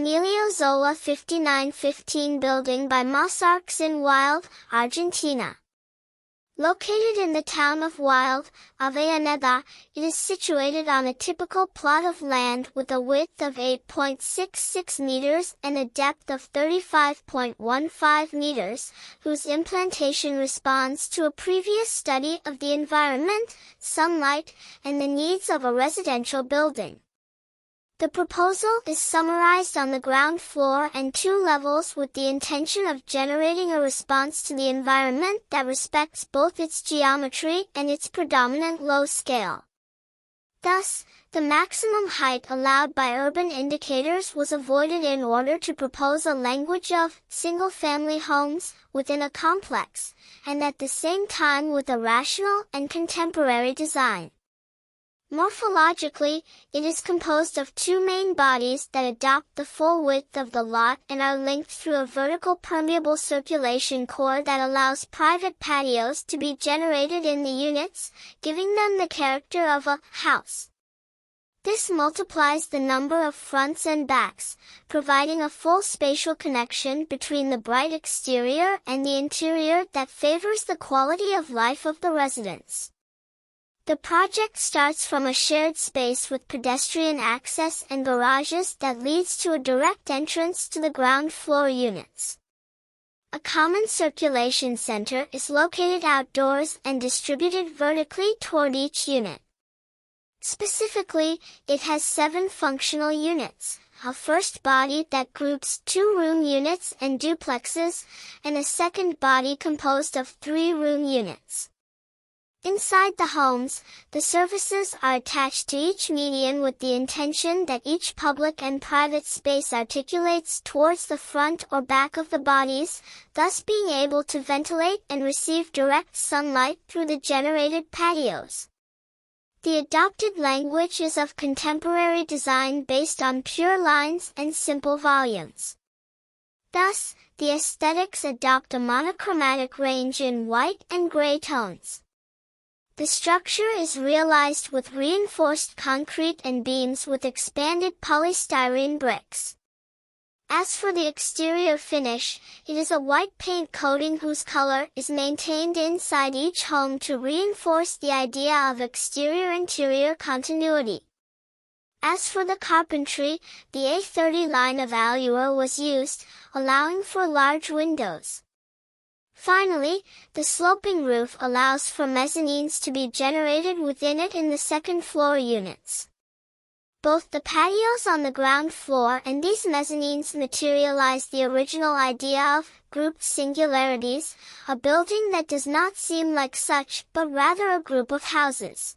Emilio Zola 5915 building by MasArqs in Wilde, Argentina. Located in the town of Wilde, Avellaneda, it is situated on a typical plot of land with a width of 8.66 meters and a depth of 35.15 meters, whose implantation responds to a previous study of the environment, sunlight, and the needs of a residential building. The proposal is summarized on the ground floor and 2 levels with the intention of generating a response to the environment that respects both its geometry and its predominant low scale. Thus, the maximum height allowed by urban indicators was avoided in order to propose a language of single-family homes within a complex, and at the same time with a rational and contemporary design. Morphologically, it is composed of 2 main bodies that adopt the full width of the lot and are linked through a vertical permeable circulation core that allows private patios to be generated in the units, giving them the character of a house. This multiplies the number of fronts and backs, providing a full spatial connection between the bright exterior and the interior that favors the quality of life of the residents. The project starts from a shared space with pedestrian access and garages that leads to a direct entrance to the ground floor units. A common circulation center is located outdoors and distributed vertically toward each unit. Specifically, it has 7 functional units, a first body that groups 2-room units and duplexes, and a second body composed of 3-room units. Inside the homes, the services are attached to each median with the intention that each public and private space articulates towards the front or back of the bodies, thus being able to ventilate and receive direct sunlight through the generated patios. The adopted language is of contemporary design based on pure lines and simple volumes. Thus, the aesthetics adopt a monochromatic range in white and gray tones. The structure is realized with reinforced concrete and beams with expanded polystyrene bricks. As for the exterior finish, it is a white paint coating whose color is maintained inside each home to reinforce the idea of exterior-interior continuity. As for the carpentry, the A30 line of Aluar was used, allowing for large windows. Finally, the sloping roof allows for mezzanines to be generated within it in the second-floor units. Both the patios on the ground floor and these mezzanines materialize the original idea of grouped singularities, a building that does not seem like such but rather a group of houses.